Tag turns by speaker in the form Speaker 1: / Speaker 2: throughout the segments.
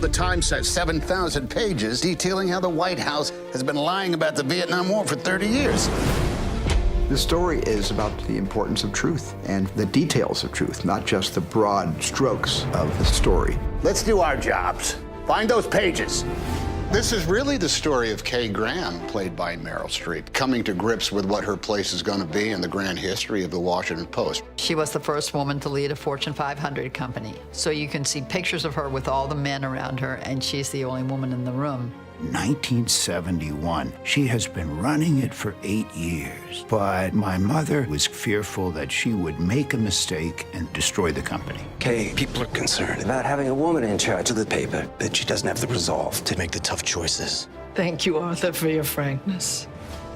Speaker 1: The Times says 7,000 pages detailing how the White House has been lying about the Vietnam War for 30 years.
Speaker 2: The story is about the importance of truth and the details of truth, not just the broad strokes of the story.
Speaker 1: Let's do our jobs. Find those pages. This is really the story of Kay Graham, played by Meryl Streep, coming to grips with what her place is going to be in the grand history of the Washington Post.
Speaker 3: She was the first woman to lead a Fortune 500 company. So you can see pictures of her with all the men around her, and she's the only woman in the room.
Speaker 4: 1971. She has been running it for 8 years, but my mother was fearful that she would make a mistake and destroy the company.
Speaker 5: Kay, people are concerned about having a woman in charge of the paper, that she doesn't have the resolve to make the tough choices.
Speaker 6: Thank you, Arthur, for your frankness.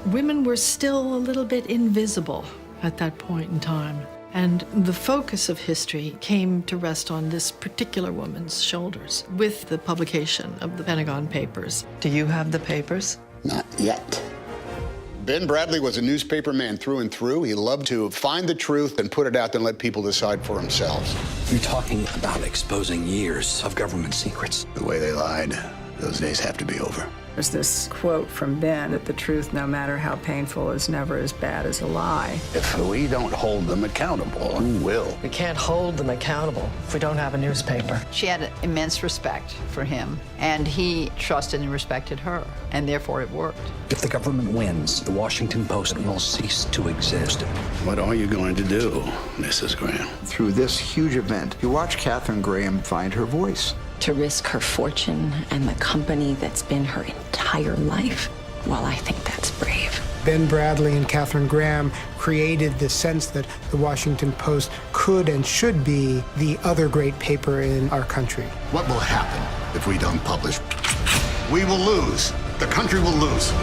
Speaker 6: Women were still a little bit invisible at that point in time. And the focus of history came to rest on this particular woman's shoulders with the publication of the Pentagon Papers.
Speaker 7: Do you have the papers?
Speaker 1: Not yet. Ben Bradley was a newspaper man through and through. He loved to find the truth and put it out and let people decide for themselves.
Speaker 5: You're talking about exposing years of government secrets.
Speaker 1: The way they lied, those days have to be over.
Speaker 8: There's this quote from Ben that the truth, no matter how painful, is never as bad as a lie.
Speaker 1: If we don't hold them accountable, who will?
Speaker 7: We can't hold them accountable if we don't have a newspaper.
Speaker 3: She had immense respect for him, and he trusted and respected her, and therefore it worked.
Speaker 5: If the government wins, the Washington Post will cease to exist.
Speaker 1: What are you going to do, Mrs. Graham?
Speaker 2: Through this huge event, you watch Katharine Graham find her voice.
Speaker 9: To risk her fortune and the company that's been her entire life, well, I think that's brave.
Speaker 10: Ben Bradley and Katharine Graham created the sense that the Washington Post could and should be the other great paper in our country.
Speaker 1: What will happen if we don't publish? We will lose. The country will lose.